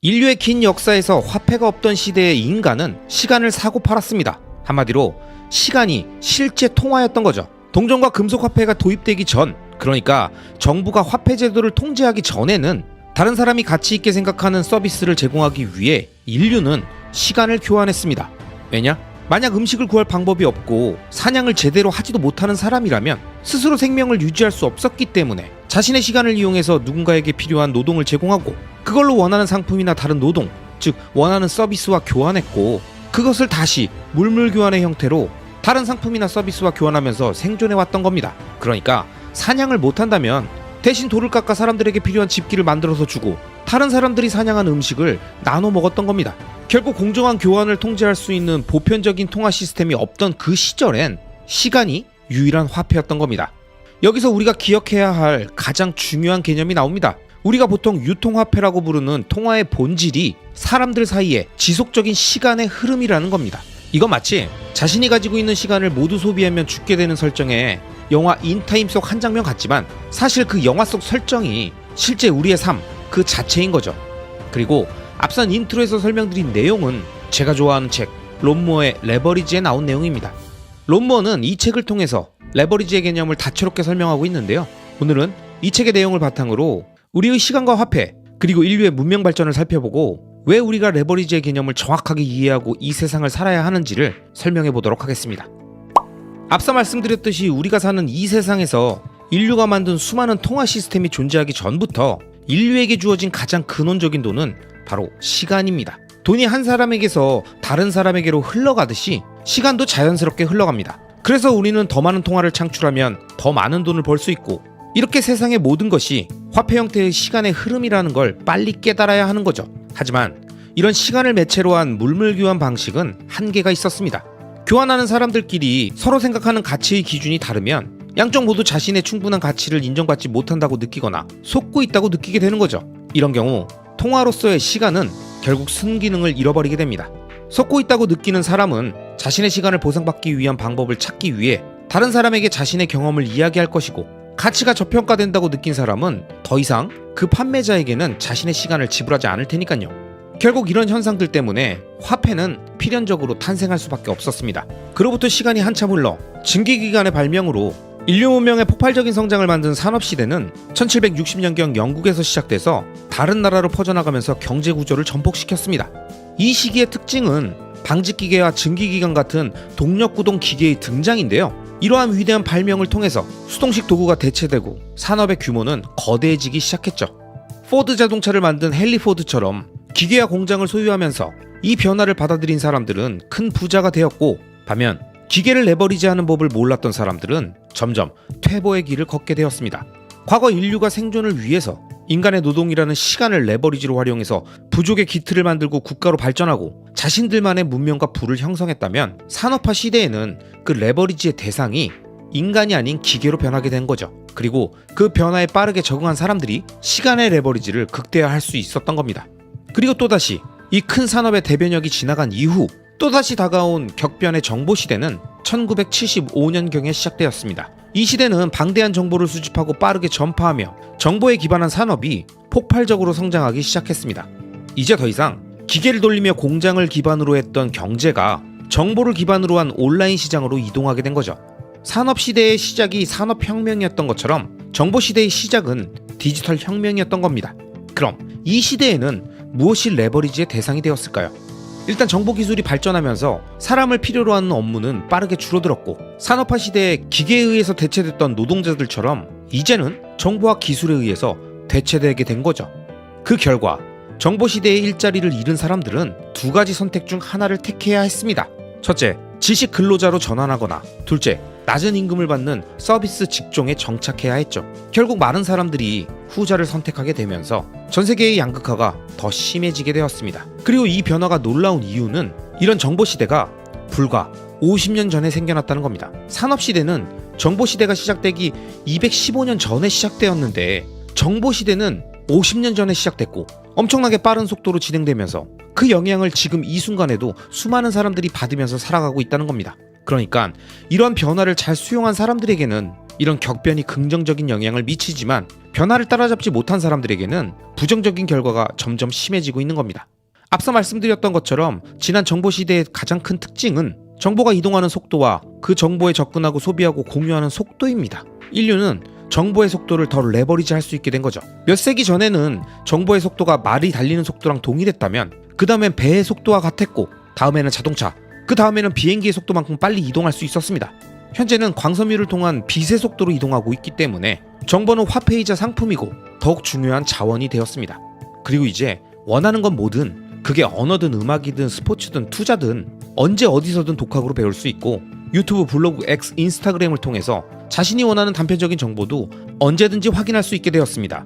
인류의 긴 역사에서 화폐가 없던 시대의 인간은 시간을 사고 팔았습니다. 한마디로 시간이 실제 통화였던 거죠. 동전과 금속 화폐가 도입되기 전, 그러니까 정부가 화폐 제도를 통제하기 전에는 다른 사람이 가치 있게 생각하는 서비스를 제공하기 위해 인류는 시간을 교환했습니다. 왜냐? 만약 음식을 구할 방법이 없고 사냥을 제대로 하지도 못하는 사람이라면 스스로 생명을 유지할 수 없었기 때문에 자신의 시간을 이용해서 누군가에게 필요한 노동을 제공하고 그걸로 원하는 상품이나 다른 노동, 즉 원하는 서비스와 교환했고 그것을 다시 물물 교환의 형태로 다른 상품이나 서비스와 교환하면서 생존해왔던 겁니다. 그러니까 사냥을 못한다면 대신 돌을 깎아 사람들에게 필요한 집기를 만들어서 주고 다른 사람들이 사냥한 음식을 나눠 먹었던 겁니다. 결국 공정한 교환을 통제할 수 있는 보편적인 통화 시스템이 없던 그 시절엔 시간이 유일한 화폐였던 겁니다. 여기서 우리가 기억해야 할 가장 중요한 개념이 나옵니다. 우리가 보통 유통화폐라고 부르는 통화의 본질이 사람들 사이에 지속적인 시간의 흐름이라는 겁니다. 이건 마치 자신이 가지고 있는 시간을 모두 소비하면 죽게 되는 설정의 영화 인타임 속 한 장면 같지만 사실 그 영화 속 설정이 실제 우리의 삶 그 자체인 거죠. 그리고 앞선 인트로에서 설명드린 내용은 제가 좋아하는 책 론 무어의 레버리지에 나온 내용입니다. 론 무어는 이 책을 통해서 레버리지의 개념을 다채롭게 설명하고 있는데요. 오늘은 이 책의 내용을 바탕으로 우리의 시간과 화폐 그리고 인류의 문명 발전을 살펴보고 왜 우리가 레버리지의 개념을 정확하게 이해하고 이 세상을 살아야 하는지를 설명해 보도록 하겠습니다. 앞서 말씀드렸듯이 우리가 사는 이 세상에서 인류가 만든 수많은 통화 시스템이 존재하기 전부터 인류에게 주어진 가장 근원적인 돈은 바로 시간입니다. 돈이 한 사람에게서 다른 사람에게로 흘러가듯이 시간도 자연스럽게 흘러갑니다. 그래서 우리는 더 많은 통화를 창출하면 더 많은 돈을 벌 수 있고 이렇게 세상의 모든 것이 화폐 형태의 시간의 흐름이라는 걸 빨리 깨달아야 하는 거죠. 하지만 이런 시간을 매체로 한 물물 교환 방식은 한계가 있었습니다. 교환하는 사람들끼리 서로 생각하는 가치의 기준이 다르면 양쪽 모두 자신의 충분한 가치를 인정받지 못한다고 느끼거나 속고 있다고 느끼게 되는 거죠. 이런 경우 통화로서의 시간은 결국 순기능을 잃어버리게 됩니다. 속고 있다고 느끼는 사람은 자신의 시간을 보상받기 위한 방법을 찾기 위해 다른 사람에게 자신의 경험을 이야기할 것이고 가치가 저평가된다고 느낀 사람은 더 이상 그 판매자에게는 자신의 시간을 지불하지 않을 테니까요. 결국 이런 현상들 때문에 화폐는 필연적으로 탄생할 수밖에 없었습니다. 그로부터 시간이 한참 흘러 증기기관의 발명으로 인류 문명의 폭발적인 성장을 만든 산업시대는 1760년경 영국에서 시작돼서 다른 나라로 퍼져나가면서 경제구조를 전복시켰습니다. 이 시기의 특징은 방직기계와 증기기관 같은 동력구동 기계의 등장인데요. 이러한 위대한 발명을 통해서 수동식 도구가 대체되고 산업의 규모는 거대해지기 시작했죠. 포드 자동차를 만든 헨리 포드처럼 기계와 공장을 소유하면서 이 변화를 받아들인 사람들은 큰 부자가 되었고 반면 기계를 레버리지하는 법을 몰랐던 사람들은 점점 퇴보의 길을 걷게 되었습니다. 과거 인류가 생존을 위해서 인간의 노동이라는 시간을 레버리지로 활용해서 부족의 기틀을 만들고 국가로 발전하고 자신들만의 문명과 부를 형성했다면 산업화 시대에는 그 레버리지의 대상이 인간이 아닌 기계로 변하게 된 거죠. 그리고 그 변화에 빠르게 적응한 사람들이 시간의 레버리지를 극대화할 수 있었던 겁니다. 그리고 또다시 이 큰 산업의 대변혁이 지나간 이후 또다시 다가온 격변의 정보시대는 1975년경에 시작되었습니다. 이 시대는 방대한 정보를 수집하고 빠르게 전파하며 정보에 기반한 산업이 폭발적으로 성장하기 시작했습니다. 이제 더 이상 기계를 돌리며 공장을 기반으로 했던 경제가 정보를 기반으로 한 온라인 시장으로 이동하게 된 거죠. 산업시대의 시작이 산업혁명이었던 것처럼 정보시대의 시작은 디지털 혁명이었던 겁니다. 그럼 이 시대에는 무엇이 레버리지의 대상이 되었을까요? 일단 정보기술이 발전하면서 사람을 필요로 하는 업무는 빠르게 줄어들었고 산업화 시대에 기계에 의해서 대체됐던 노동자들처럼 이제는 정보와 기술에 의해서 대체되게 된 거죠. 그 결과 정보시대의 일자리를 잃은 사람들은 두 가지 선택 중 하나를 택해야 했습니다. 첫째, 지식 근로자로 전환하거나 둘째, 낮은 임금을 받는 서비스 직종에 정착해야 했죠. 결국 많은 사람들이 후자를 선택하게 되면서 전 세계의 양극화가 더 심해지게 되었습니다. 그리고 이 변화가 놀라운 이유는 이런 정보시대가 불과 50년 전에 생겨났다는 겁니다. 산업시대는 정보시대가 시작되기 215년 전에 시작되었는데 정보시대는 50년 전에 시작됐고 엄청나게 빠른 속도로 진행되면서 그 영향을 지금 이 순간에도 수많은 사람들이 받으면서 살아가고 있다는 겁니다. 그러니까 이러한 변화를 잘 수용한 사람들에게는 이런 격변이 긍정적인 영향을 미치지만 변화를 따라잡지 못한 사람들에게는 부정적인 결과가 점점 심해지고 있는 겁니다. 앞서 말씀드렸던 것처럼 지난 정보 시대의 가장 큰 특징은 정보가 이동하는 속도와 그 정보에 접근하고 소비하고 공유하는 속도입니다. 인류는 정보의 속도를 더 레버리지할 수 있게 된 거죠. 몇 세기 전에는 정보의 속도가 말이 달리는 속도랑 동일했다면 그 다음엔 배의 속도와 같았고 다음에는 자동차, 그 다음에는 비행기의 속도만큼 빨리 이동할 수 있었습니다. 현재는 광섬유를 통한 빛의 속도로 이동하고 있기 때문에 정보는 화폐이자 상품이고 더욱 중요한 자원이 되었습니다. 그리고 이제 원하는 건 뭐든 그게 언어든 음악이든 스포츠든 투자든 언제 어디서든 독학으로 배울 수 있고 유튜브, 블로그, X, 인스타그램을 통해서 자신이 원하는 단편적인 정보도 언제든지 확인할 수 있게 되었습니다.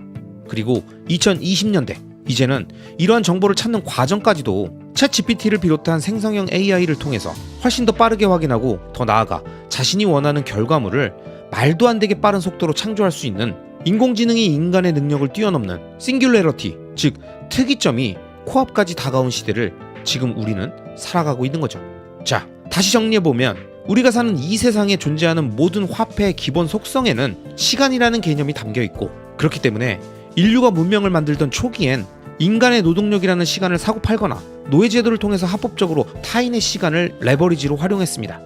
그리고 2020년대 이제는 이러한 정보를 찾는 과정까지도 챗 GPT를 비롯한 생성형 AI를 통해서 훨씬 더 빠르게 확인하고 더 나아가 자신이 원하는 결과물을 말도 안 되게 빠른 속도로 창조할 수 있는 인공지능이 인간의 능력을 뛰어넘는 싱귤레러티, 즉 특이점이 코앞까지 다가온 시대를 지금 우리는 살아가고 있는 거죠. 자, 다시 정리해보면 우리가 사는 이 세상에 존재하는 모든 화폐의 기본 속성에는 시간이라는 개념이 담겨있고 그렇기 때문에 인류가 문명을 만들던 초기엔 인간의 노동력이라는 시간을 사고 팔거나 노예제도를 통해서 합법적으로 타인의 시간을 레버리지로 활용했습니다.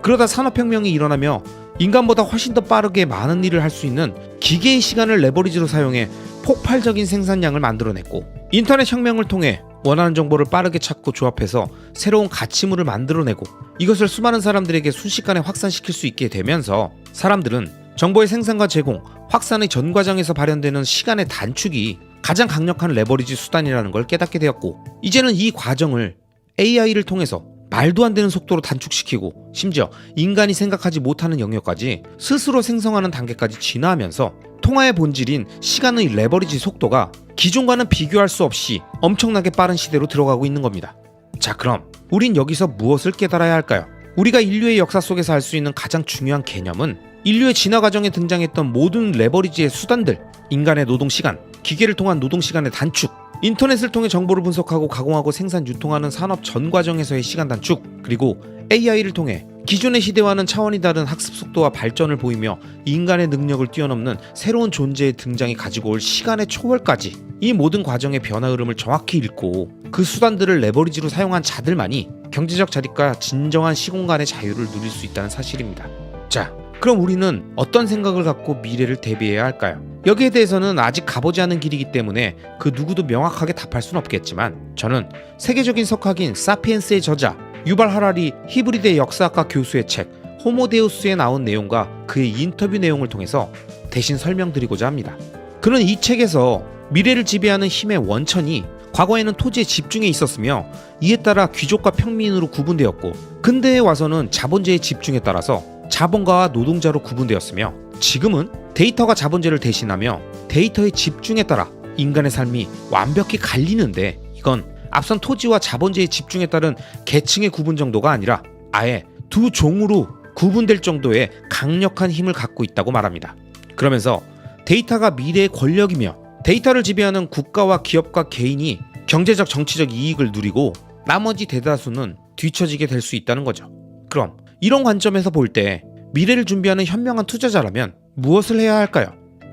그러다 산업혁명이 일어나며 인간보다 훨씬 더 빠르게 많은 일을 할 수 있는 기계의 시간을 레버리지로 사용해 폭발적인 생산량을 만들어냈고 인터넷 혁명을 통해 원하는 정보를 빠르게 찾고 조합해서 새로운 가치물을 만들어내고 이것을 수많은 사람들에게 순식간에 확산시킬 수 있게 되면서 사람들은 정보의 생산과 제공, 확산의 전 과정에서 발현되는 시간의 단축이 가장 강력한 레버리지 수단이라는 걸 깨닫게 되었고 이제는 이 과정을 AI를 통해서 말도 안 되는 속도로 단축시키고 심지어 인간이 생각하지 못하는 영역까지 스스로 생성하는 단계까지 진화하면서 통화의 본질인 시간의 레버리지 속도가 기존과는 비교할 수 없이 엄청나게 빠른 시대로 들어가고 있는 겁니다. 자, 그럼 우린 여기서 무엇을 깨달아야 할까요? 우리가 인류의 역사 속에서 알 수 있는 가장 중요한 개념은 인류의 진화 과정에 등장했던 모든 레버리지의 수단들, 인간의 노동시간, 기계를 통한 노동시간의 단축, 인터넷을 통해 정보를 분석하고 가공하고 생산, 유통하는 산업 전 과정에서의 시간 단축, 그리고 AI를 통해 기존의 시대와는 차원이 다른 학습 속도와 발전을 보이며 인간의 능력을 뛰어넘는 새로운 존재의 등장이 가지고 올 시간의 초월까지 이 모든 과정의 변화 흐름을 정확히 읽고 그 수단들을 레버리지로 사용한 자들만이 경제적 자립과 진정한 시공간의 자유를 누릴 수 있다는 사실입니다. 자, 그럼 우리는 어떤 생각을 갖고 미래를 대비해야 할까요? 여기에 대해서는 아직 가보지 않은 길이기 때문에 그 누구도 명확하게 답할 수는 없겠지만 저는 세계적인 석학인 사피엔스의 저자 유발 하라리 히브리대 역사학과 교수의 책 호모데우스에 나온 내용과 그의 인터뷰 내용을 통해서 대신 설명드리고자 합니다. 그는 이 책에서 미래를 지배하는 힘의 원천이 과거에는 토지의 집중에 있었으며 이에 따라 귀족과 평민으로 구분되었고 근대에 와서는 자본제의 집중에 따라서 자본가와 노동자로 구분되었으며 지금은 데이터가 자본제를 대신하며 데이터의 집중에 따라 인간의 삶이 완벽히 갈리는데 이건 앞선 토지와 자본제의 집중에 따른 계층의 구분 정도가 아니라 아예 두 종으로 구분될 정도의 강력한 힘을 갖고 있다고 말합니다. 그러면서 데이터가 미래의 권력이며 데이터를 지배하는 국가와 기업과 개인이 경제적 정치적 이익을 누리고 나머지 대다수는 뒤처지게 될 수 있다는 거죠. 그럼 이런 관점에서 볼 때 미래를 준비하는 현명한 투자자라면 무엇을 해야 할까요?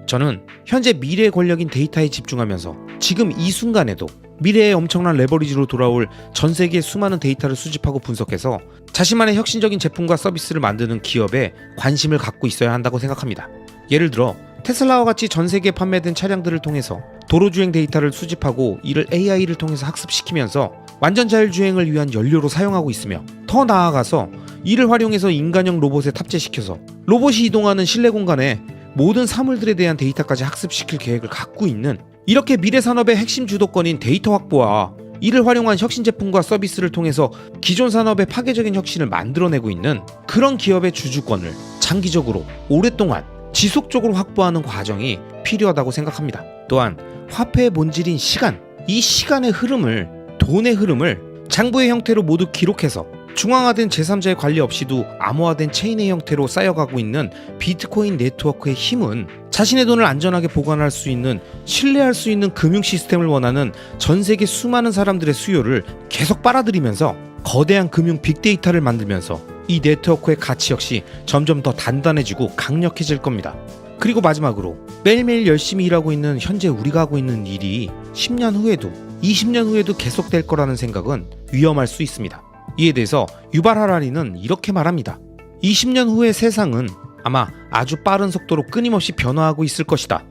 저는 현재 미래의 권력인 데이터에 집중하면서 지금 이 순간에도 미래의 엄청난 레버리지로 돌아올 전 세계의 수많은 데이터를 수집하고 분석해서 자신만의 혁신적인 제품과 서비스를 만드는 기업에 관심을 갖고 있어야 한다고 생각합니다. 예를 들어 테슬라와 같이 전 세계에 판매된 차량들을 통해서 도로주행 데이터를 수집하고 이를 AI를 통해서 학습시키면서 완전 자율주행을 위한 연료로 사용하고 있으며 더 나아가서 이를 활용해서 인간형 로봇에 탑재시켜서 로봇이 이동하는 실내 공간에 모든 사물들에 대한 데이터까지 학습시킬 계획을 갖고 있는 이렇게 미래 산업의 핵심 주도권인 데이터 확보와 이를 활용한 혁신 제품과 서비스를 통해서 기존 산업의 파괴적인 혁신을 만들어내고 있는 그런 기업의 주주권을 장기적으로 오랫동안 지속적으로 확보하는 과정이 필요하다고 생각합니다. 또한 화폐의 본질인 시간, 이 시간의 흐름을, 돈의 흐름을 장부의 형태로 모두 기록해서 중앙화된 제3자의 관리 없이도 암호화된 체인의 형태로 쌓여가고 있는 비트코인 네트워크의 힘은 자신의 돈을 안전하게 보관할 수 있는, 신뢰할 수 있는 금융 시스템을 원하는 전 세계 수많은 사람들의 수요를 계속 빨아들이면서 거대한 금융 빅데이터를 만들면서 이 네트워크의 가치 역시 점점 더 단단해지고 강력해질 겁니다. 그리고 마지막으로 매일매일 열심히 일하고 있는 현재 우리가 하고 있는 일이 10년 후에도 20년 후에도 계속될 거라는 생각은 위험할 수 있습니다. 이에 대해서 유발 하라리는 이렇게 말합니다. 20년 후의 세상은 아마 아주 빠른 속도로 끊임없이 변화하고 있을 것이다.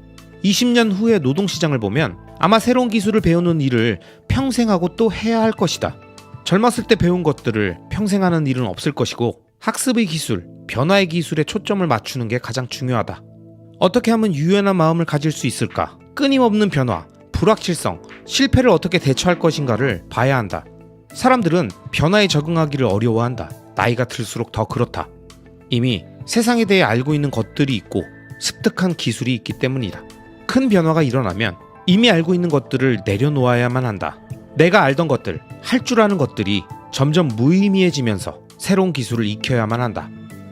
20년 후의 노동시장을 보면 아마 새로운 기술을 배우는 일을 평생 하고 또 해야 할 것이다. 젊었을 때 배운 것들을 평생 하는 일은 없을 것이고 학습의 기술, 변화의 기술에 초점을 맞추는 게 가장 중요하다. 어떻게 하면 유연한 마음을 가질 수 있을까? 끊임없는 변화, 불확실성, 실패를 어떻게 대처할 것인가를 봐야 한다. 사람들은 변화에 적응하기를 어려워한다. 나이가 들수록 더 그렇다. 이미 세상에 대해 알고 있는 것들이 있고 습득한 기술이 있기 때문이다. 큰 변화가 일어나면 이미 알고 있는 것들을 내려놓아야만 한다. 내가 알던 것들, 할 줄 아는 것들이 점점 무의미해지면서 새로운 기술을 익혀야만 한다.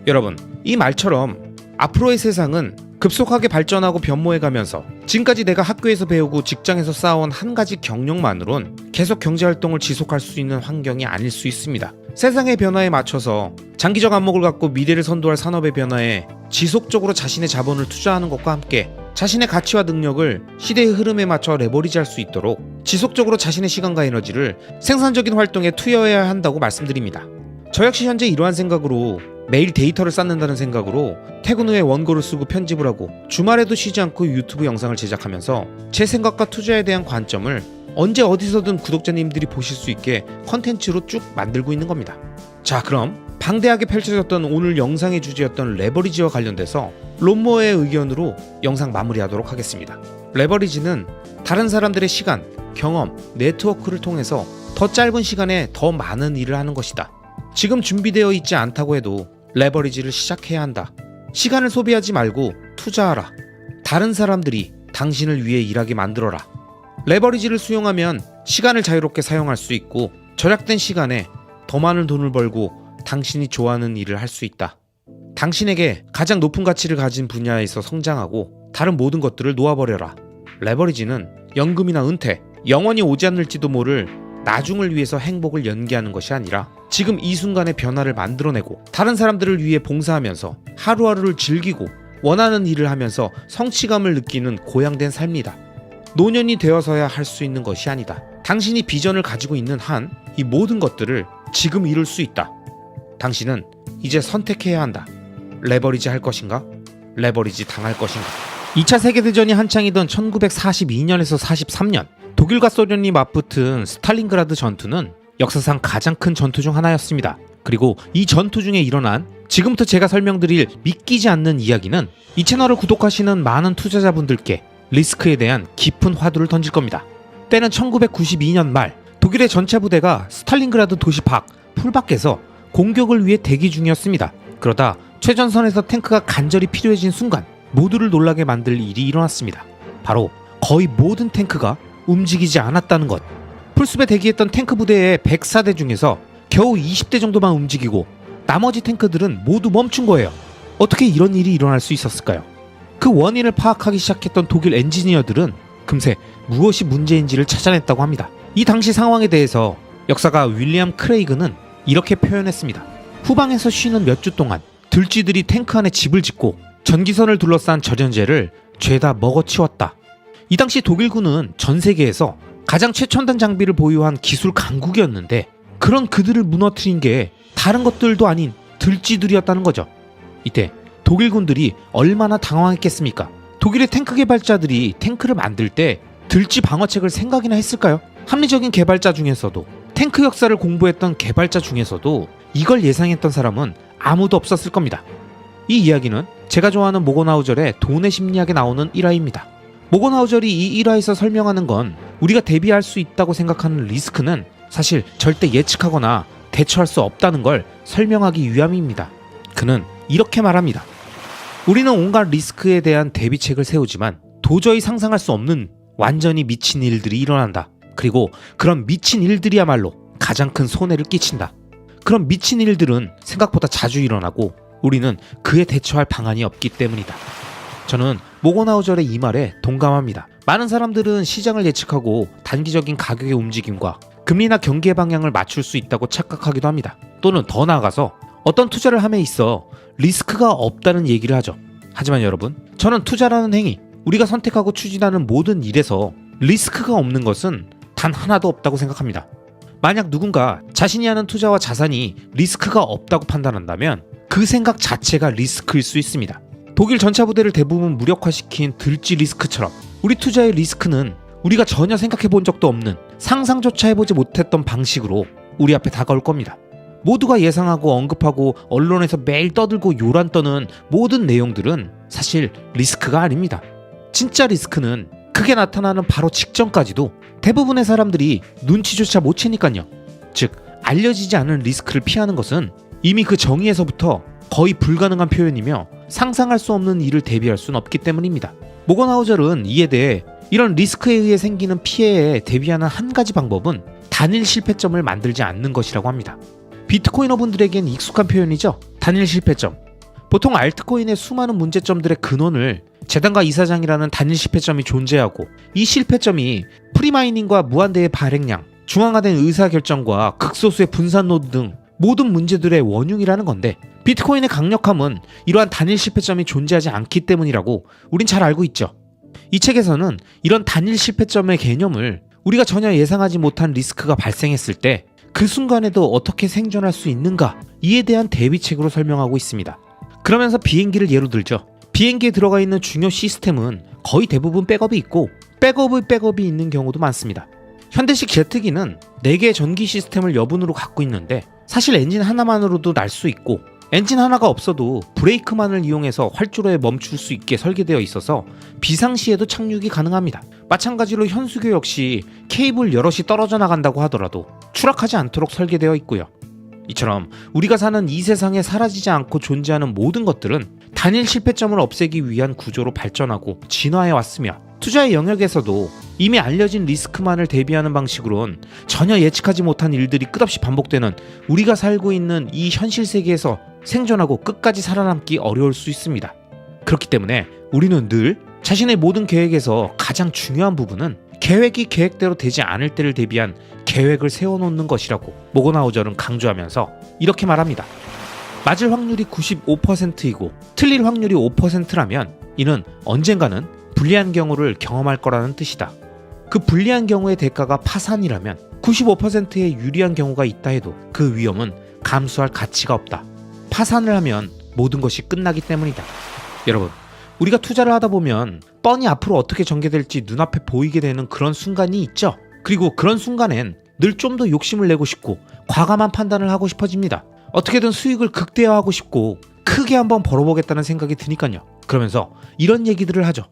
여러분, 이 말처럼 앞으로의 세상은 급속하게 발전하고 변모해가면서 지금까지 내가 학교에서 배우고 직장에서 쌓아온 한 가지 경력만으론 계속 경제활동을 지속할 수 있는 환경이 아닐 수 있습니다. 세상의 변화에 맞춰서 장기적 안목을 갖고 미래를 선도할 산업의 변화에 지속적으로 자신의 자본을 투자하는 것과 함께 자신의 가치와 능력을 시대의 흐름에 맞춰 레버리지할 수 있도록 지속적으로 자신의 시간과 에너지를 생산적인 활동에 투여해야 한다고 말씀드립니다. 저 역시 현재 이러한 생각으로 매일 데이터를 쌓는다는 생각으로 퇴근 후에 원고를 쓰고 편집을 하고 주말에도 쉬지 않고 유튜브 영상을 제작하면서 제 생각과 투자에 대한 관점을 언제 어디서든 구독자님들이 보실 수 있게 컨텐츠로 쭉 만들고 있는 겁니다. 자, 그럼 방대하게 펼쳐졌던 오늘 영상의 주제였던 레버리지와 관련돼서 롬모의 의견으로 영상 마무리하도록 하겠습니다. 레버리지는 다른 사람들의 시간, 경험, 네트워크를 통해서 더 짧은 시간에 더 많은 일을 하는 것이다. 지금 준비되어 있지 않다고 해도 레버리지를 시작해야 한다. 시간을 소비하지 말고 투자하라. 다른 사람들이 당신을 위해 일하게 만들어라. 레버리지를 수용하면 시간을 자유롭게 사용할 수 있고 절약된 시간에 더 많은 돈을 벌고 당신이 좋아하는 일을 할 수 있다. 당신에게 가장 높은 가치를 가진 분야에서 성장하고 다른 모든 것들을 놓아버려라. 레버리지는 연금이나 은퇴, 영원히 오지 않을지도 모를 나중을 위해서 행복을 연기하는 것이 아니라 지금 이 순간의 변화를 만들어내고 다른 사람들을 위해 봉사하면서 하루하루를 즐기고 원하는 일을 하면서 성취감을 느끼는 고양된 삶이다. 노년이 되어서야 할 수 있는 것이 아니다. 당신이 비전을 가지고 있는 한 이 모든 것들을 지금 이룰 수 있다. 당신은 이제 선택해야 한다. 레버리지 할 것인가? 레버리지 당할 것인가? 2차 세계대전이 한창이던 1942년에서 43년 독일과 소련이 맞붙은 스탈린그라드 전투는 역사상 가장 큰 전투 중 하나였습니다. 그리고 이 전투 중에 일어난 지금부터 제가 설명드릴 믿기지 않는 이야기는 이 채널을 구독하시는 많은 투자자분들께 리스크에 대한 깊은 화두를 던질 겁니다. 때는 1992년 말 독일의 전체 부대가 스탈린그라드 도시 밖 풀밖에서 공격을 위해 대기 중이었습니다. 그러다 최전선에서 탱크가 간절히 필요해진 순간 모두를 놀라게 만들 일이 일어났습니다. 바로 거의 모든 탱크가 움직이지 않았다는 것. 풀숲에 대기했던 탱크 부대의 104대 중에서 겨우 20대 정도만 움직이고 나머지 탱크들은 모두 멈춘 거예요. 어떻게 이런 일이 일어날 수 있었을까요? 그 원인을 파악하기 시작했던 독일 엔지니어들은 금세 무엇이 문제인지를 찾아냈다고 합니다. 이 당시 상황에 대해서 역사가 윌리엄 크레이그는 이렇게 표현했습니다. 후방에서 쉬는 몇 주 동안 들쥐들이 탱크 안에 집을 짓고 전기선을 둘러싼 절연제를 죄다 먹어치웠다. 이 당시 독일군은 전 세계에서 가장 최첨단 장비를 보유한 기술 강국이었는데 그런 그들을 무너뜨린 게 다른 것들도 아닌 들쥐들이었다는 거죠. 이때 독일군들이 얼마나 당황했겠습니까? 독일의 탱크 개발자들이 탱크를 만들 때 들쥐 방어책을 생각이나 했을까요? 합리적인 개발자 중에서도 탱크 역사를 공부했던 개발자 중에서도 이걸 예상했던 사람은 아무도 없었을 겁니다. 이 이야기는 제가 좋아하는 모건하우절의 돈의 심리학에 나오는 일화입니다. 모건하우절이 이 일화에서 설명하는 건 우리가 대비할 수 있다고 생각하는 리스크는 사실 절대 예측하거나 대처할 수 없다는 걸 설명하기 위함입니다. 그는 이렇게 말합니다. 우리는 온갖 리스크에 대한 대비책을 세우지만 도저히 상상할 수 없는 완전히 미친 일들이 일어난다. 그리고 그런 미친 일들이야말로 가장 큰 손해를 끼친다. 그런 미친 일들은 생각보다 자주 일어나고 우리는 그에 대처할 방안이 없기 때문이다. 저는 모건하우절의 이 말에 동감합니다. 많은 사람들은 시장을 예측하고 단기적인 가격의 움직임과 금리나 경기의 방향을 맞출 수 있다고 착각하기도 합니다. 또는 더 나아가서 어떤 투자를 함에 있어 리스크가 없다는 얘기를 하죠. 하지만 여러분, 저는 투자라는 행위, 우리가 선택하고 추진하는 모든 일에서 리스크가 없는 것은 단 하나도 없다고 생각합니다. 만약 누군가 자신이 하는 투자와 자산이 리스크가 없다고 판단한다면 그 생각 자체가 리스크일 수 있습니다. 독일 전차 부대를 대부분 무력화시킨 들쥐 리스크처럼 우리 투자의 리스크는 우리가 전혀 생각해 본 적도 없는, 상상조차 해보지 못했던 방식으로 우리 앞에 다가올 겁니다. 모두가 예상하고 언급하고 언론에서 매일 떠들고 요란 떠는 모든 내용들은 사실 리스크가 아닙니다. 진짜 리스크는 그게 나타나는 바로 직전까지도 대부분의 사람들이 눈치조차 못 채니까요. 즉, 알려지지 않은 리스크를 피하는 것은 이미 그 정의에서부터 거의 불가능한 표현이며 상상할 수 없는 일을 대비할 수는 없기 때문입니다. 모건하우절은 이에 대해 이런 리스크에 의해 생기는 피해에 대비하는 한 가지 방법은 단일 실패점을 만들지 않는 것이라고 합니다. 비트코이너분들에겐 익숙한 표현이죠. 단일 실패점. 보통 알트코인의 수많은 문제점들의 근원을 재단과 이사장이라는 단일 실패점이 존재하고, 이 실패점이 프리마이닝과 무한대의 발행량, 중앙화된 의사결정과 극소수의 분산 노드 등 모든 문제들의 원흉이라는 건데, 비트코인의 강력함은 이러한 단일 실패점이 존재하지 않기 때문이라고 우린 잘 알고 있죠. 이 책에서는 이런 단일 실패점의 개념을 우리가 전혀 예상하지 못한 리스크가 발생했을 때 그 순간에도 어떻게 생존할 수 있는가, 이에 대한 대비책으로 설명하고 있습니다. 그러면서 비행기를 예로 들죠. 비행기에 들어가 있는 중요 시스템은 거의 대부분 백업이 있고 백업이 있는 경우도 많습니다. 현대식 제트기는 4개의 전기 시스템을 여분으로 갖고 있는데 사실 엔진 하나만으로도 날 수 있고, 엔진 하나가 없어도 브레이크만을 이용해서 활주로에 멈출 수 있게 설계되어 있어서 비상시에도 착륙이 가능합니다. 마찬가지로 현수교 역시 케이블 여럿이 떨어져 나간다고 하더라도 추락하지 않도록 설계되어 있고요. 이처럼 우리가 사는 이 세상에 사라지지 않고 존재하는 모든 것들은 단일 실패점을 없애기 위한 구조로 발전하고 진화해 왔으며, 투자의 영역에서도 이미 알려진 리스크만을 대비하는 방식으론 전혀 예측하지 못한 일들이 끝없이 반복되는 우리가 살고 있는 이 현실 세계에서 생존하고 끝까지 살아남기 어려울 수 있습니다. 그렇기 때문에 우리는 늘 자신의 모든 계획에서 가장 중요한 부분은 계획이 계획대로 되지 않을 때를 대비한 계획을 세워놓는 것이라고 모건하우절은 강조하면서 이렇게 말합니다. 맞을 확률이 95%이고 틀릴 확률이 5%라면 이는 언젠가는 불리한 경우를 경험할 거라는 뜻이다. 그 불리한 경우의 대가가 파산이라면 95%의 유리한 경우가 있다 해도 그 위험은 감수할 가치가 없다. 파산을 하면 모든 것이 끝나기 때문이다. 여러분, 우리가 투자를 하다 보면 뻔히 앞으로 어떻게 전개될지 눈앞에 보이게 되는 그런 순간이 있죠. 그리고 그런 순간엔 늘 좀 더 욕심을 내고 싶고 과감한 판단을 하고 싶어집니다. 어떻게든 수익을 극대화하고 싶고 크게 한번 벌어보겠다는 생각이 드니까요. 그러면서 이런 얘기들을 하죠.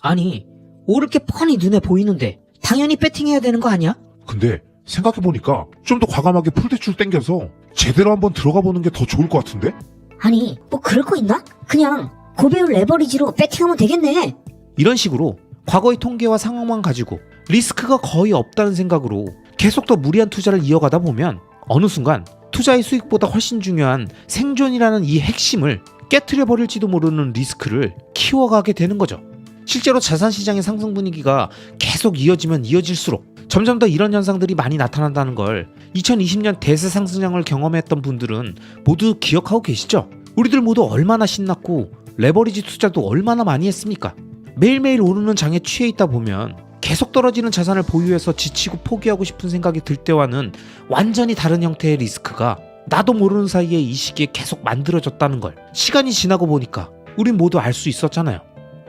아니, 오를 게 뻔히 눈에 보이는데 당연히 배팅해야 되는 거 아니야? 근데 생각해보니까 좀 더 과감하게 풀대출 땡겨서 제대로 한번 들어가 보는 게 더 좋을 것 같은데? 아니, 뭐 그럴 거 있나? 그냥 고배율 레버리지로 배팅하면 되겠네. 이런 식으로 과거의 통계와 상황만 가지고 리스크가 거의 없다는 생각으로 계속 더 무리한 투자를 이어가다 보면 어느 순간 투자의 수익보다 훨씬 중요한 생존이라는 이 핵심을 깨트려 버릴지도 모르는 리스크를 키워가게 되는 거죠. 실제로 자산시장의 상승 분위기가 계속 이어지면 이어질수록 점점 더 이런 현상들이 많이 나타난다는 걸 2020년 대세 상승장을 경험했던 분들은 모두 기억하고 계시죠? 우리들 모두 얼마나 신났고 레버리지 투자도 얼마나 많이 했습니까? 매일매일 오르는 장에 취해 있다 보면 계속 떨어지는 자산을 보유해서 지치고 포기하고 싶은 생각이 들 때와는 완전히 다른 형태의 리스크가 나도 모르는 사이에 이 시기에 계속 만들어졌다는 걸 시간이 지나고 보니까 우린 모두 알 수 있었잖아요.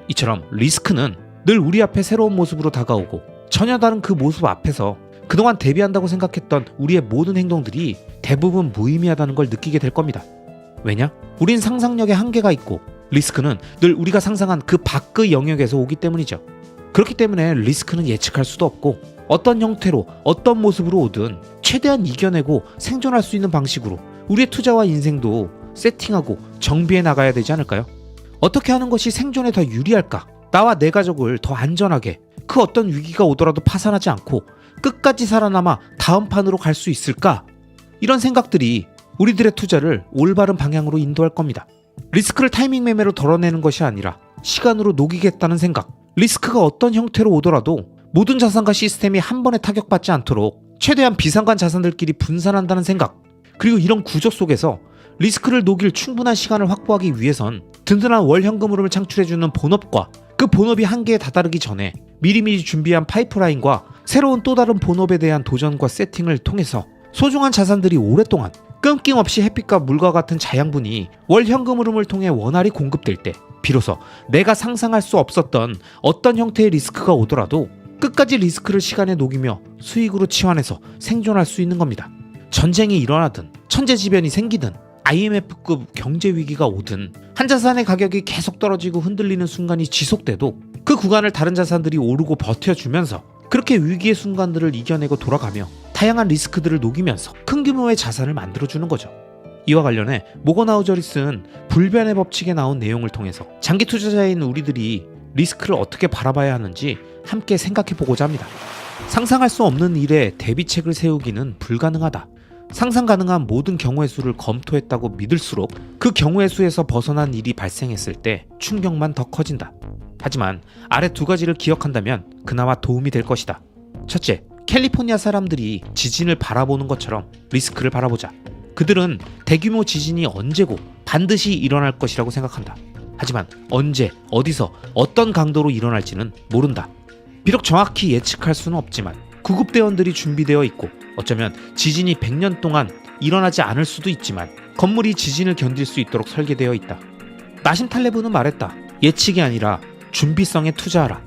이처럼 리스크는 늘 우리 앞에 새로운 모습으로 다가오고 전혀 다른 그 모습 앞에서 그동안 대비한다고 생각했던 우리의 모든 행동들이 대부분 무의미하다는 걸 느끼게 될 겁니다. 왜냐? 우린 상상력에 한계가 있고 리스크는 늘 우리가 상상한 그 밖의 영역에서 오기 때문이죠. 그렇기 때문에 리스크는 예측할 수도 없고 어떤 형태로 어떤 모습으로 오든 최대한 이겨내고 생존할 수 있는 방식으로 우리의 투자와 인생도 세팅하고 정비해 나가야 되지 않을까요? 어떻게 하는 것이 생존에 더 유리할까? 나와 내 가족을 더 안전하게, 그 어떤 위기가 오더라도 파산하지 않고 끝까지 살아남아 다음 판으로 갈 수 있을까? 이런 생각들이 우리들의 투자를 올바른 방향으로 인도할 겁니다. 리스크를 타이밍 매매로 덜어내는 것이 아니라 시간으로 녹이겠다는 생각, 리스크가 어떤 형태로 오더라도 모든 자산과 시스템이 한 번에 타격받지 않도록 최대한 비상관 자산들끼리 분산한다는 생각, 그리고 이런 구조 속에서 리스크를 녹일 충분한 시간을 확보하기 위해선 든든한 월 현금 흐름을 창출해주는 본업과 그 본업이 한계에 다다르기 전에 미리미리 준비한 파이프라인과 새로운 또 다른 본업에 대한 도전과 세팅을 통해서 소중한 자산들이 오랫동안 끊김없이 햇빛과 물과 같은 자양분이 월 현금 흐름을 통해 원활히 공급될 때 비로소 내가 상상할 수 없었던 어떤 형태의 리스크가 오더라도 끝까지 리스크를 시간에 녹이며 수익으로 치환해서 생존할 수 있는 겁니다. 전쟁이 일어나든 천재지변이 생기든 IMF급 경제 위기가 오든 한 자산의 가격이 계속 떨어지고 흔들리는 순간이 지속돼도 그 구간을 다른 자산들이 오르고 버텨주면서 그렇게 위기의 순간들을 이겨내고 돌아가며 다양한 리스크들을 녹이면서 큰 규모의 자산을 만들어주는 거죠. 이와 관련해 모건하우저리 쓴 불변의 법칙에 나온 내용을 통해서 장기 투자자인 우리들이 리스크를 어떻게 바라봐야 하는지 함께 생각해보고자 합니다. 상상할 수 없는 일에 대비책을 세우기는 불가능하다. 상상 가능한 모든 경우의 수를 검토했다고 믿을수록 그 경우의 수에서 벗어난 일이 발생했을 때 충격만 더 커진다. 하지만 아래 두 가지를 기억한다면 그나마 도움이 될 것이다. 첫째, 캘리포니아 사람들이 지진을 바라보는 것처럼 리스크를 바라보자. 그들은 대규모 지진이 언제고 반드시 일어날 것이라고 생각한다. 하지만 언제, 어디서, 어떤 강도로 일어날지는 모른다. 비록 정확히 예측할 수는 없지만 구급대원들이 준비되어 있고 어쩌면 지진이 100년 동안 일어나지 않을 수도 있지만 건물이 지진을 견딜 수 있도록 설계되어 있다. 나심 탈레브는 말했다. 예측이 아니라 준비성에 투자하라.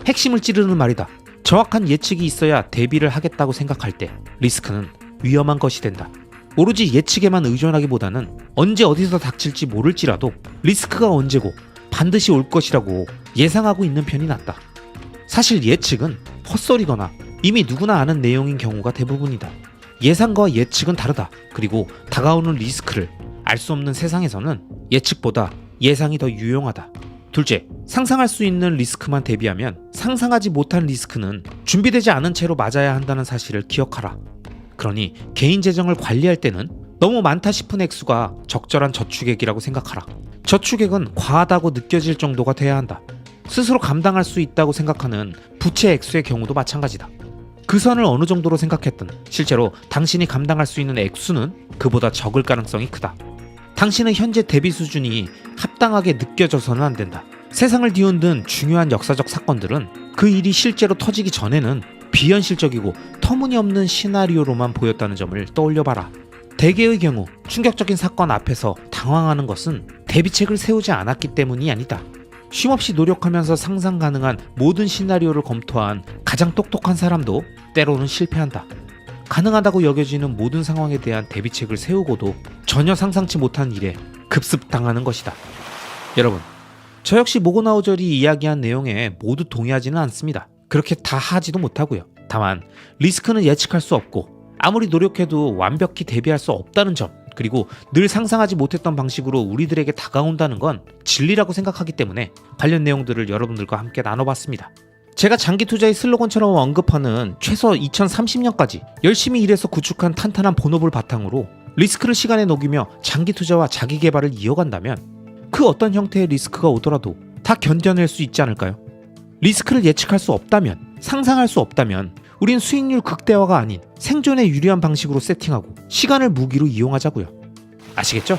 핵심을 찌르는 말이다. 정확한 예측이 있어야 대비를 하겠다고 생각할 때 리스크는 위험한 것이 된다. 오로지 예측에만 의존하기보다는 언제 어디서 닥칠지 모를지라도 리스크가 언제고 반드시 올 것이라고 예상하고 있는 편이 낫다. 사실 예측은 헛소리거나 이미 누구나 아는 내용인 경우가 대부분이다. 예상과 예측은 다르다. 그리고 다가오는 리스크를 알 수 없는 세상에서는 예측보다 예상이 더 유용하다. 둘째, 상상할 수 있는 리스크만 대비하면 상상하지 못한 리스크는 준비되지 않은 채로 맞아야 한다는 사실을 기억하라. 그러니 개인 재정을 관리할 때는 너무 많다 싶은 액수가 적절한 저축액이라고 생각하라. 저축액은 과하다고 느껴질 정도가 돼야 한다. 스스로 감당할 수 있다고 생각하는 부채 액수의 경우도 마찬가지다. 그 선을 어느 정도로 생각했든 실제로 당신이 감당할 수 있는 액수는 그보다 적을 가능성이 크다. 당신의 현재 대비 수준이 합당하게 느껴져서는 안 된다. 세상을 뒤흔든 중요한 역사적 사건들은 그 일이 실제로 터지기 전에는 비현실적이고 터무니없는 시나리오로만 보였다는 점을 떠올려봐라. 대개의 경우 충격적인 사건 앞에서 당황하는 것은 대비책을 세우지 않았기 때문이 아니다. 쉼없이 노력하면서 상상 가능한 모든 시나리오를 검토한 가장 똑똑한 사람도 때로는 실패한다. 가능하다고 여겨지는 모든 상황에 대한 대비책을 세우고도 전혀 상상치 못한 일에 급습당하는 것이다. 여러분, 저 역시 모건하우저리 이야기한 내용에 모두 동의하지는 않습니다. 그렇게 다 하지도 못하고요. 다만 리스크는 예측할 수 없고 아무리 노력해도 완벽히 대비할 수 없다는 점, 그리고 늘 상상하지 못했던 방식으로 우리들에게 다가온다는 건 진리라고 생각하기 때문에 관련 내용들을 여러분들과 함께 나눠봤습니다. 제가 장기 투자의 슬로건처럼 언급하는 최소 2030년까지 열심히 일해서 구축한 탄탄한 본업을 바탕으로 리스크를 시간에 녹이며 장기 투자와 자기 개발을 이어간다면 그 어떤 형태의 리스크가 오더라도 다 견뎌낼 수 있지 않을까요? 리스크를 예측할 수 없다면, 상상할 수 없다면 우린 수익률 극대화가 아닌 생존에 유리한 방식으로 세팅하고 시간을 무기로 이용하자고요. 아시겠죠?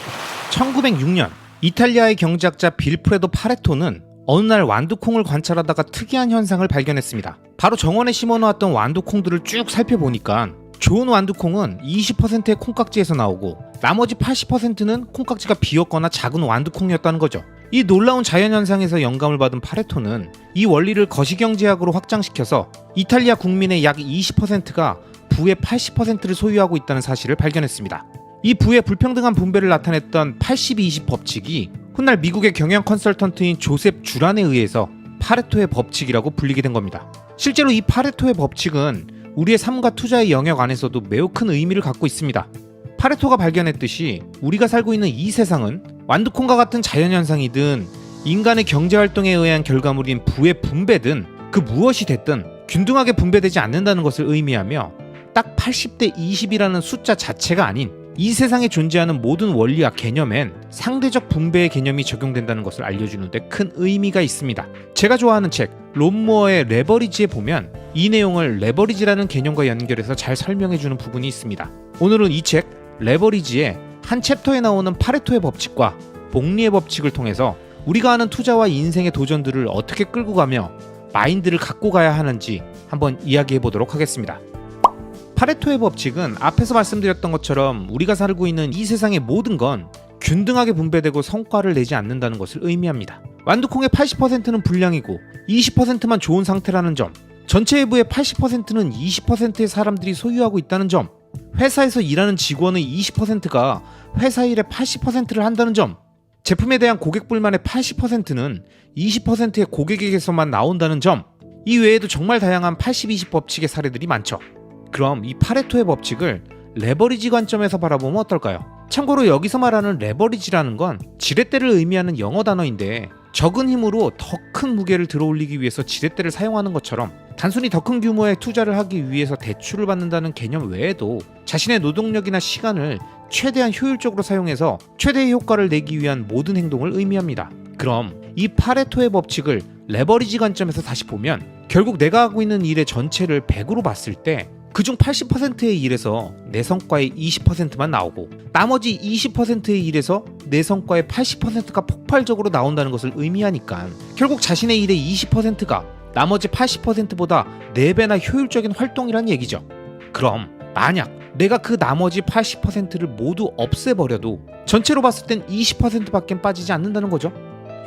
1906년 이탈리아의 경제학자 빌프레도 파레토는 어느 날 완두콩을 관찰하다가 특이한 현상을 발견했습니다. 바로 정원에 심어놓았던 완두콩들을 쭉 살펴보니까 좋은 완두콩은 20%의 콩깍지에서 나오고 나머지 80%는 콩깍지가 비었거나 작은 완두콩이었다는 거죠. 이 놀라운 자연현상에서 영감을 받은 파레토는 이 원리를 거시경제학으로 확장시켜서 이탈리아 국민의 약 20%가 부의 80%를 소유하고 있다는 사실을 발견했습니다. 이 부의 불평등한 분배를 나타냈던 80-20 법칙이 훗날 미국의 경영 컨설턴트인 조셉 주란에 의해서 파레토의 법칙이라고 불리게 된 겁니다. 실제로 이 파레토의 법칙은 우리의 삶과 투자의 영역 안에서도 매우 큰 의미를 갖고 있습니다. 파레토가 발견했듯이 우리가 살고 있는 이 세상은 완두콩과 같은 자연현상이든 인간의 경제활동에 의한 결과물인 부의 분배든 그 무엇이 됐든 균등하게 분배되지 않는다는 것을 의미하며 딱 80대 20이라는 숫자 자체가 아닌 이 세상에 존재하는 모든 원리와 개념엔 상대적 분배의 개념이 적용된다는 것을 알려주는 데 큰 의미가 있습니다. 제가 좋아하는 책 론모어의 레버리지에 보면 이 내용을 레버리지라는 개념과 연결해서 잘 설명해주는 부분이 있습니다. 오늘은 이 책 레버리지의 한 챕터에 나오는 파레토의 법칙과 복리의 법칙을 통해서 우리가 하는 투자와 인생의 도전들을 어떻게 끌고 가며 마인드를 갖고 가야 하는지 한번 이야기해 보도록 하겠습니다. 파레토의 법칙은 앞에서 말씀드렸던 것처럼 우리가 살고 있는 이 세상의 모든 건 균등하게 분배되고 성과를 내지 않는다는 것을 의미합니다. 완두콩의 80%는 불량이고 20%만 좋은 상태라는 점, 전체 외부의 80%는 20%의 사람들이 소유하고 있다는 점, 회사에서 일하는 직원의 20%가 회사 일의 80%를 한다는 점, 제품에 대한 고객 불만의 80%는 20%의 고객에게서만 나온다는 점, 이 외에도 정말 다양한 80-20 법칙의 사례들이 많죠. 그럼 이 파레토의 법칙을 레버리지 관점에서 바라보면 어떨까요? 참고로 여기서 말하는 레버리지라는 건 지렛대를 의미하는 영어 단어인데 적은 힘으로 더 큰 무게를 들어올리기 위해서 지렛대를 사용하는 것처럼 단순히 더 큰 규모의 투자를 하기 위해서 대출을 받는다는 개념 외에도 자신의 노동력이나 시간을 최대한 효율적으로 사용해서 최대의 효과를 내기 위한 모든 행동을 의미합니다. 그럼 이 파레토의 법칙을 레버리지 관점에서 다시 보면 결국 내가 하고 있는 일의 전체를 100으로 봤을 때 그중 80%의 일에서 내 성과의 20%만 나오고 나머지 20%의 일에서 내 성과의 80%가 폭발적으로 나온다는 것을 의미하니까 결국 자신의 일의 20%가 나머지 80%보다 4배나 효율적인 활동이란 얘기죠. 그럼 만약 내가 그 나머지 80%를 모두 없애버려도 전체로 봤을 땐 20%밖에 빠지지 않는다는 거죠.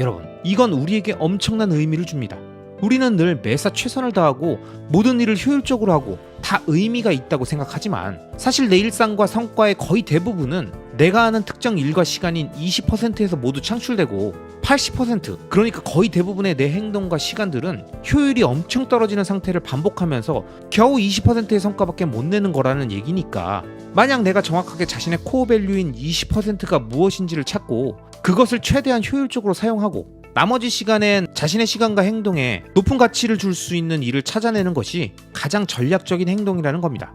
여러분, 이건 우리에게 엄청난 의미를 줍니다. 우리는 늘 매사 최선을 다하고 모든 일을 효율적으로 하고 다 의미가 있다고 생각하지만 사실 내 일상과 성과의 거의 대부분은 내가 하는 특정 일과 시간인 20%에서 모두 창출되고 80% 그러니까 거의 대부분의 내 행동과 시간들은 효율이 엄청 떨어지는 상태를 반복하면서 겨우 20%의 성과밖에 못 내는 거라는 얘기니까 만약 내가 정확하게 자신의 코어 밸류인 20%가 무엇인지를 찾고 그것을 최대한 효율적으로 사용하고 나머지 시간엔 자신의 시간과 행동에 높은 가치를 줄 수 있는 일을 찾아내는 것이 가장 전략적인 행동이라는 겁니다.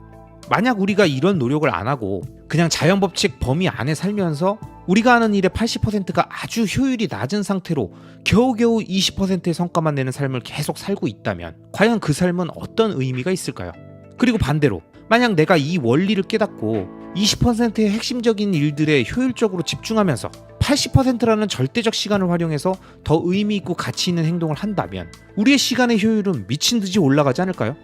만약 우리가 이런 노력을 안 하고 그냥 자연법칙 범위 안에 살면서 우리가 하는 일의 80%가 아주 효율이 낮은 상태로 겨우겨우 20%의 성과만 내는 삶을 계속 살고 있다면 과연 그 삶은 어떤 의미가 있을까요? 그리고 반대로 만약 내가 이 원리를 깨닫고 20%의 핵심적인 일들에 효율적으로 집중하면서 80%라는 절대적 시간을 활용해서 더 의미 있고 가치 있는 행동을 한다면 우리의 시간의 효율은 미친 듯이 올라가지 않을까요?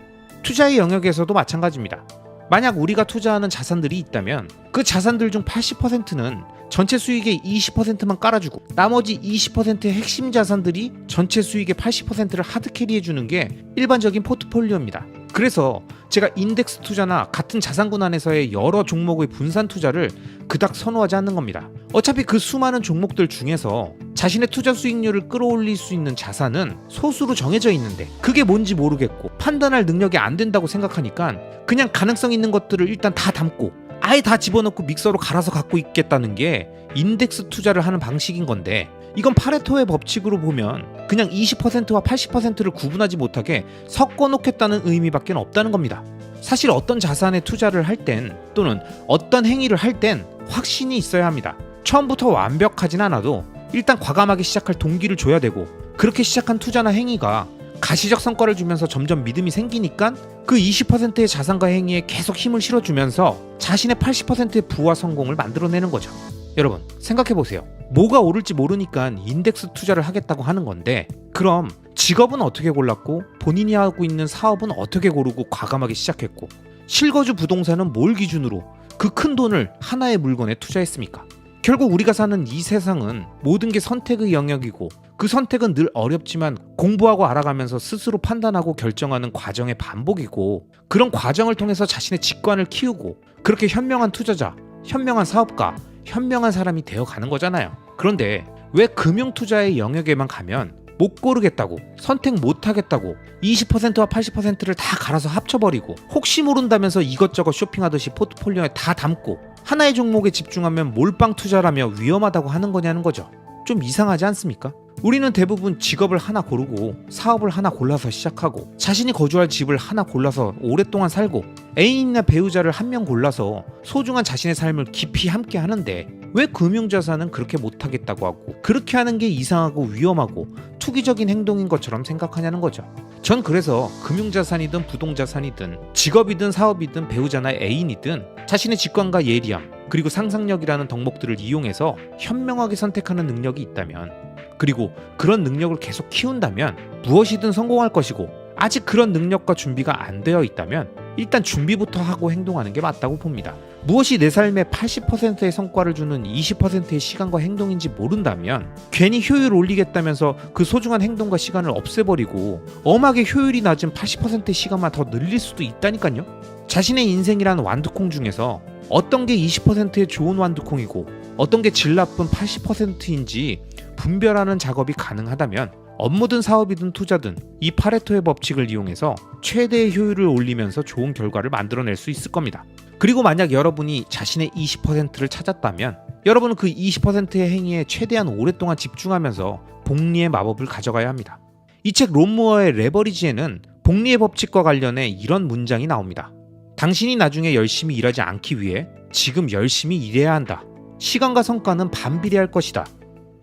투자의 영역에서도 마찬가지입니다. 만약 우리가 투자하는 자산들이 있다면 그 자산들 중 80%는 전체 수익의 20%만 깔아주고 나머지 20%의 핵심 자산들이 전체 수익의 80%를 하드캐리해주는 게 일반적인 포트폴리오입니다. 그래서 제가 인덱스 투자나 같은 자산군 안에서의 여러 종목의 분산 투자를 그닥 선호하지 않는 겁니다. 어차피 그 수많은 종목들 중에서 자신의 투자 수익률을 끌어올릴 수 있는 자산은 소수로 정해져 있는데 그게 뭔지 모르겠고 판단할 능력이 안 된다고 생각하니까 그냥 가능성 있는 것들을 일단 다 담고 아예 다 집어넣고 믹서로 갈아서 갖고 있겠다는 게 인덱스 투자를 하는 방식인 건데 이건 파레토의 법칙으로 보면 그냥 20%와 80%를 구분하지 못하게 섞어놓겠다는 의미밖에 없다는 겁니다. 사실 어떤 자산에 투자를 할 땐 또는 어떤 행위를 할 땐 확신이 있어야 합니다. 처음부터 완벽하진 않아도 일단 과감하게 시작할 동기를 줘야 되고 그렇게 시작한 투자나 행위가 가시적 성과를 주면서 점점 믿음이 생기니까 그 20%의 자산과 행위에 계속 힘을 실어주면서 자신의 80%의 부와 성공을 만들어내는 거죠. 여러분 생각해보세요. 뭐가 오를지 모르니까 인덱스 투자를 하겠다고 하는 건데 그럼 직업은 어떻게 골랐고 본인이 하고 있는 사업은 어떻게 고르고 과감하게 시작했고 실거주 부동산은 뭘 기준으로 그 큰 돈을 하나의 물건에 투자했습니까? 결국 우리가 사는 이 세상은 모든 게 선택의 영역이고 그 선택은 늘 어렵지만 공부하고 알아가면서 스스로 판단하고 결정하는 과정의 반복이고 그런 과정을 통해서 자신의 직관을 키우고 그렇게 현명한 투자자, 현명한 사업가, 현명한 사람이 되어가는 거잖아요. 그런데 왜 금융투자의 영역에만 가면 못 고르겠다고, 선택 못하겠다고 20%와 80%를 다 갈아서 합쳐버리고 혹시 모른다면서 이것저것 쇼핑하듯이 포트폴리오에 다 담고 하나의 종목에 집중하면 몰빵 투자라며 위험하다고 하는 거냐는 거죠. 좀 이상하지 않습니까? 우리는 대부분 직업을 하나 고르고 사업을 하나 골라서 시작하고 자신이 거주할 집을 하나 골라서 오랫동안 살고 애인이나 배우자를 한 명 골라서 소중한 자신의 삶을 깊이 함께 하는데 왜 금융자산은 그렇게 못하겠다고 하고 그렇게 하는 게 이상하고 위험하고 투기적인 행동인 것처럼 생각하냐는 거죠. 전 그래서 금융자산이든 부동자산이든 직업이든 사업이든 배우자나 애인이든 자신의 직관과 예리함 그리고 상상력이라는 덕목들을 이용해서 현명하게 선택하는 능력이 있다면, 그리고 그런 능력을 계속 키운다면 무엇이든 성공할 것이고, 아직 그런 능력과 준비가 안 되어 있다면 일단 준비부터 하고 행동하는 게 맞다고 봅니다. 무엇이 내 삶의 80%의 성과를 주는 20%의 시간과 행동인지 모른다면 괜히 효율을 올리겠다면서 그 소중한 행동과 시간을 없애버리고 엄하게 효율이 낮은 80%의 시간만 더 늘릴 수도 있다니까요. 자신의 인생이란 완두콩 중에서 어떤 게 20%의 좋은 완두콩이고 어떤 게 질 나쁜 80%인지 분별하는 작업이 가능하다면 업무든 사업이든 투자든 이 파레토의 법칙을 이용해서 최대의 효율을 올리면서 좋은 결과를 만들어낼 수 있을 겁니다. 그리고 만약 여러분이 자신의 20%를 찾았다면 여러분은 그 20%의 행위에 최대한 오랫동안 집중하면서 복리의 마법을 가져가야 합니다. 이 책 론무어의 레버리지에는 복리의 법칙과 관련해 이런 문장이 나옵니다. 당신이 나중에 열심히 일하지 않기 위해 지금 열심히 일해야 한다. 시간과 성과는 반비례할 것이다.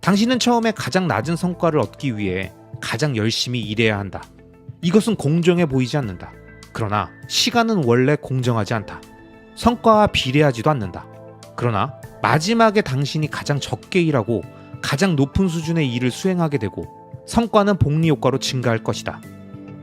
당신은 처음에 가장 낮은 성과를 얻기 위해 가장 열심히 일해야 한다. 이것은 공정해 보이지 않는다. 그러나 시간은 원래 공정하지 않다. 성과와 비례하지도 않는다. 그러나 마지막에 당신이 가장 적게 일하고 가장 높은 수준의 일을 수행하게 되고 성과는 복리 효과로 증가할 것이다.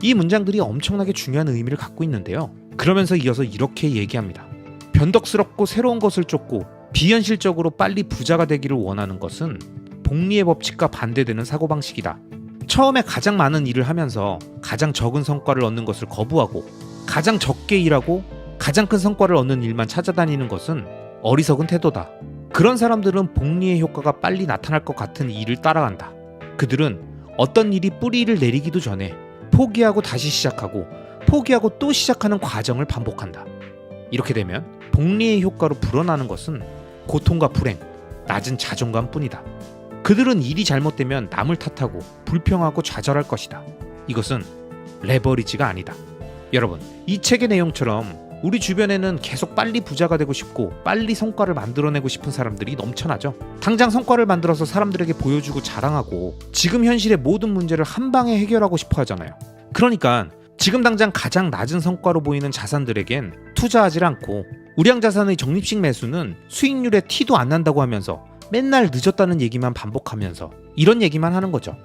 이 문장들이 엄청나게 중요한 의미를 갖고 있는데요. 그러면서 이어서 이렇게 얘기합니다. 변덕스럽고 새로운 것을 쫓고 비현실적으로 빨리 부자가 되기를 원하는 것은 복리의 법칙과 반대되는 사고방식이다. 처음에 가장 많은 일을 하면서 가장 적은 성과를 얻는 것을 거부하고 가장 적게 일하고 가장 큰 성과를 얻는 일만 찾아다니는 것은 어리석은 태도다. 그런 사람들은 복리의 효과가 빨리 나타날 것 같은 일을 따라간다. 그들은 어떤 일이 뿌리를 내리기도 전에 포기하고 다시 시작하고 포기하고 또 시작하는 과정을 반복한다. 이렇게 되면 복리의 효과로 불어나는 것은 고통과 불행, 낮은 자존감뿐이다. 그들은 일이 잘못되면 남을 탓하고 불평하고 좌절할 것이다. 이것은 레버리지가 아니다. 여러분, 이 책의 내용처럼 우리 주변에는 계속 빨리 부자가 되고 싶고 빨리 성과를 만들어내고 싶은 사람들이 넘쳐나죠. 당장 성과를 만들어서 사람들에게 보여주고 자랑하고 지금 현실의 모든 문제를 한 방에 해결하고 싶어 하잖아요. 그러니까 지금 당장 가장 낮은 성과로 보이는 자산들에겐 투자하지 않고 우량자산의 적립식 매수는 수익률에 티도 안 난다고 하면서 맨날 늦었다는 얘기만 반복하면서 이런 얘기만 하는 거죠.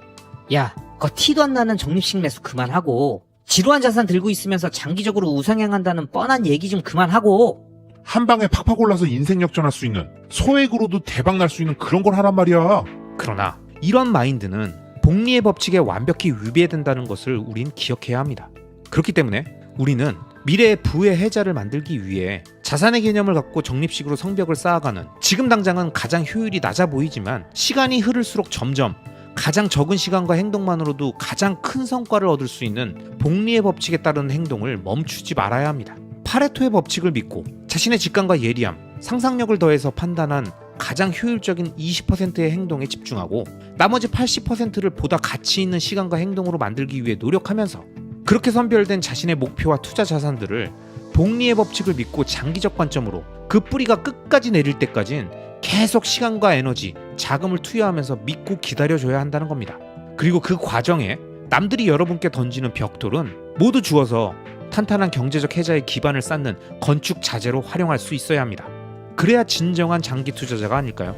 야, 그거 티도 안 나는 적립식 매수 그만하고 지루한 자산 들고 있으면서 장기적으로 우상향한다는 뻔한 얘기 좀 그만하고. 한 방에 팍팍 올라서 인생 역전할 수 있는, 소액으로도 대박 날 수 있는 그런 걸 하란 말이야. 그러나 이런 마인드는 복리의 법칙에 완벽히 위배된다는 것을 우린 기억해야 합니다. 그렇기 때문에 우리는 미래의 부의 해자를 만들기 위해 자산의 개념을 갖고 적립식으로 성벽을 쌓아가는, 지금 당장은 가장 효율이 낮아 보이지만 시간이 흐를수록 점점 가장 적은 시간과 행동만으로도 가장 큰 성과를 얻을 수 있는 복리의 법칙에 따르는 행동을 멈추지 말아야 합니다. 파레토의 법칙을 믿고 자신의 직감과 예리함, 상상력을 더해서 판단한 가장 효율적인 20%의 행동에 집중하고 나머지 80%를 보다 가치 있는 시간과 행동으로 만들기 위해 노력하면서 그렇게 선별된 자신의 목표와 투자 자산들을 복리의 법칙을 믿고 장기적 관점으로 그 뿌리가 끝까지 내릴 때까진 계속 시간과 에너지, 자금을 투여하면서 믿고 기다려줘야 한다는 겁니다. 그리고 그 과정에 남들이 여러분께 던지는 벽돌은 모두 주워서 탄탄한 경제적 해자의 기반을 쌓는 건축 자재로 활용할 수 있어야 합니다. 그래야 진정한 장기 투자자가 아닐까요?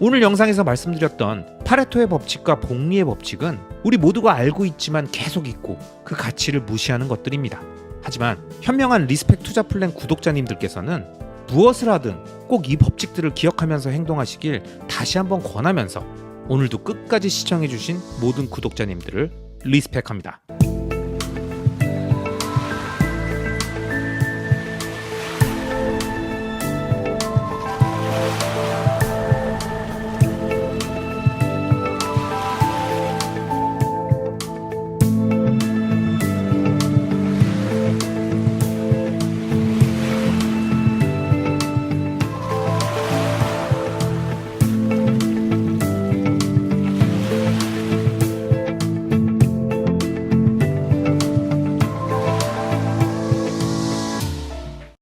오늘 영상에서 말씀드렸던 파레토의 법칙과 복리의 법칙은 우리 모두가 알고 있지만 계속 잊고 그 가치를 무시하는 것들입니다. 하지만 현명한 리스펙 투자 플랜 구독자님들께서는 무엇을 하든 꼭 이 법칙들을 기억하면서 행동하시길 다시 한번 권하면서 오늘도 끝까지 시청해주신 모든 구독자님들을 리스펙합니다.